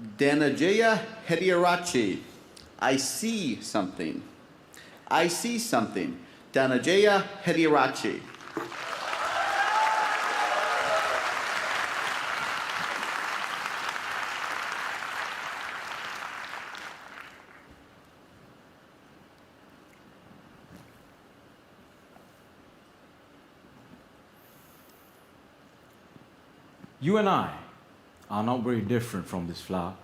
Dananjaya Hettiarachchi. I see something. I see something. Dananjaya Hettiarachchi. You and I are not very different from this flower.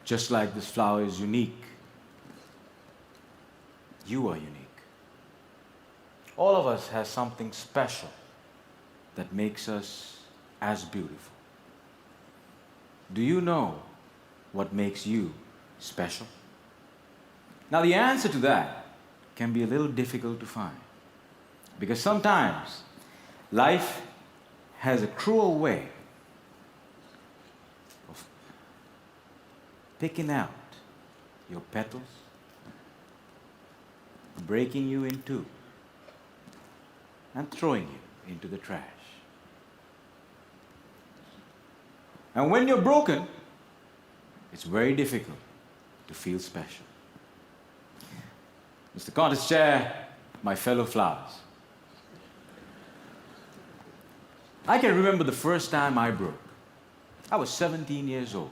Just like this flower is unique, you are unique. All of us has something special that makes us as beautiful. Do you know what makes you special? Now the answer to that can be a little difficult to find, because sometimes life has a cruel way of picking out your petals, breaking you in two, and throwing you into the trash. And when you're broken, it's very difficult to feel special. Mr. Contest Chair, my fellow flowers, I can remember the first time I broke. I was 17 years old.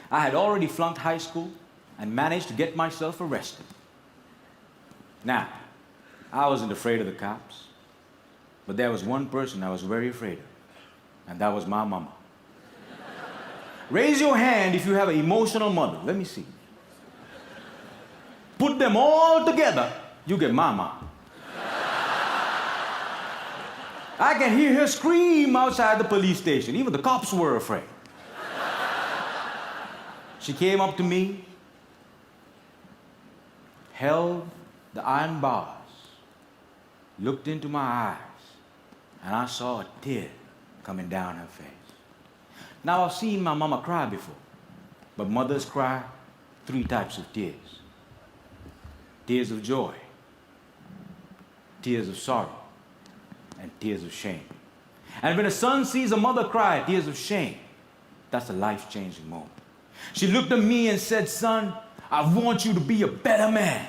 I had already flunked high school and managed to get myself arrested. Now, I wasn't afraid of the cops, but there was one person I was very afraid of, and that was my mama. Raise your hand if you have an emotional mother. Let me see. Put them all together, you get mama. I can hear her scream outside the police station. Even the cops were afraid. She came up to me, held the iron bars, looked into my eyes, and I saw a tear coming down her face. Now, I've seen my mama cry before, but mothers cry 3 types of tears. Tears of joy, tears of sorrow, and tears of shame. And when a son sees a mother cry tears of shame, that's a life-changing moment. She looked at me and said, "Son, I want you to be a better man."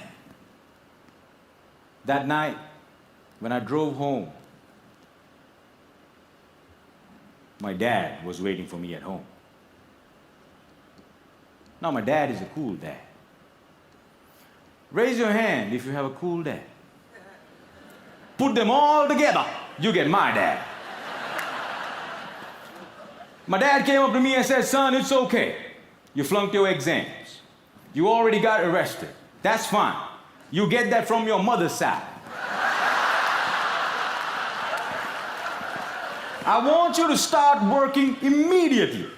That night, when I drove home, my dad was waiting for me at home. Now, my dad is a cool dad. Raise your hand if you have a cool dad. Put them all together, you get my dad. My dad came up to me and said, "Son, it's okay. You flunked your exams. You already got arrested. That's fine. You get that from your mother's side. I want you to start working immediately."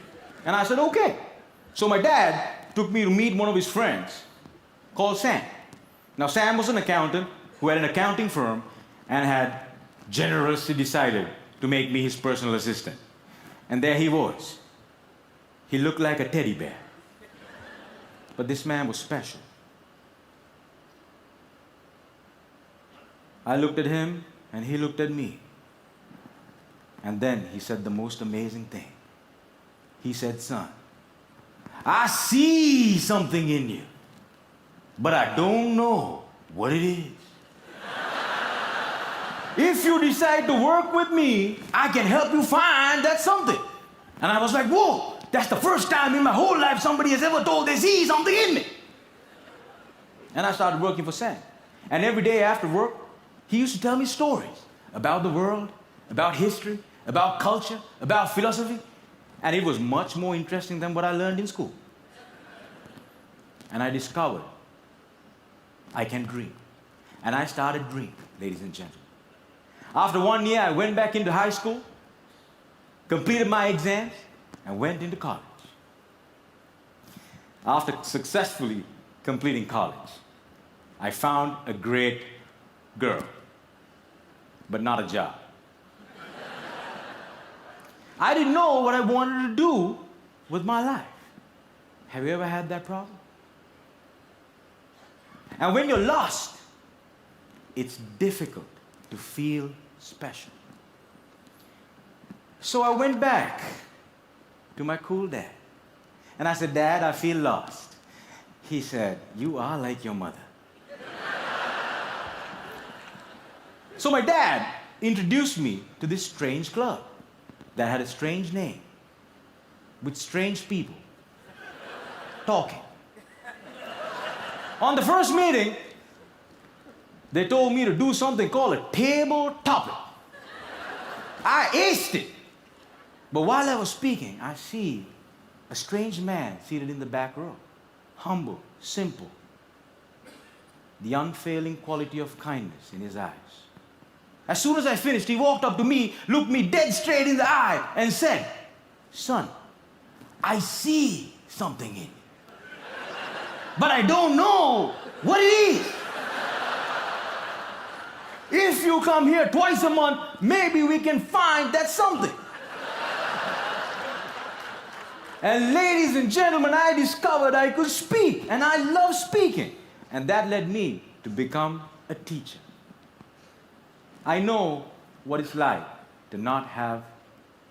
And I said, "Okay." So my dad took me to meet one of his friends called Sam. Now, Sam was an accountant who had an accounting firm and had generously decided to make me his personal assistant. And there he was. He looked like a teddy bear. But this man was special. I looked at him, and he looked at me. And then he said the most amazing thing. He said, "Son, I see something in you, but I don't know what it is. If you decide to work with me, I can help you find that something." And I was like, "Whoa, that's the first time in my whole life somebody has ever told they see something in me." And I started working for Sam. And every day after work, he used to tell me stories about the world, about history, about culture, about philosophy. And it was much more interesting than what I learned in school. And I discovered I can dream. And I started dreaming, ladies and gentlemen. After 1 year, I went back into high school, completed my exams, and went into college. After successfully completing college, I found a great girl, but not a job. I didn't know what I wanted to do with my life. Have you ever had that problem? And when you're lost, it's difficult to feel special. So I went back to my cool dad. And I said, Dad, I feel lost. He said, you are like your mother. So my dad introduced me to this strange club that had a strange name, with strange people talking. On the first meeting, they told me to do something called a table topic. I aced it. But while I was speaking, I see a strange man seated in the back row. Humble, simple. The unfailing quality of kindness in his eyes. As soon as I finished, he walked up to me, looked me dead straight in the eye, and said, son, I see something in you. But I don't know what it is. If you come here twice a month, maybe we can find that something. And ladies and gentlemen, I discovered I could speak, and I love speaking. And that led me to become a teacher. I know what it's like to not have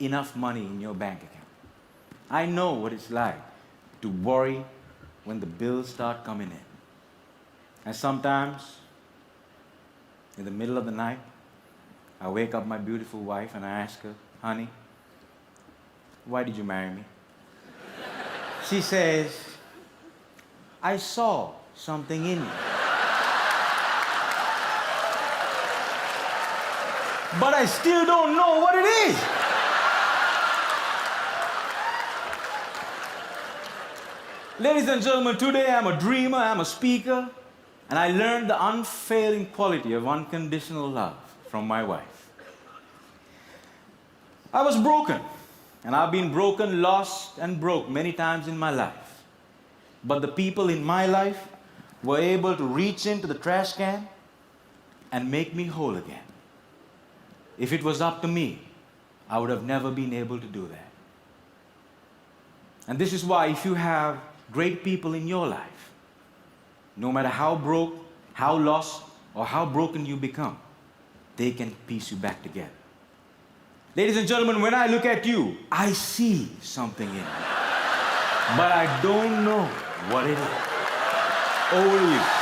enough money in your bank account. I know what it's like to worry when the bills start coming in. And sometimes, in the middle of the night, I wake up my beautiful wife and I ask her, honey, why did you marry me? She says, I saw something in you. But I still don't know what it is. Ladies and gentlemen, today I'm a dreamer, I'm a speaker, and I learned the unfailing quality of unconditional love from my wife. I was broken, and I've been broken, lost, and broke many times in my life. But the people in my life were able to reach into the trash can and make me whole again. If it was up to me, I would have never been able to do that. And this is why if you have great people in your life, no matter how broke, how lost, or how broken you become, they can piece you back together. Ladies and gentlemen, when I look at you, I see something in you. But I don't know what it is. Over to you.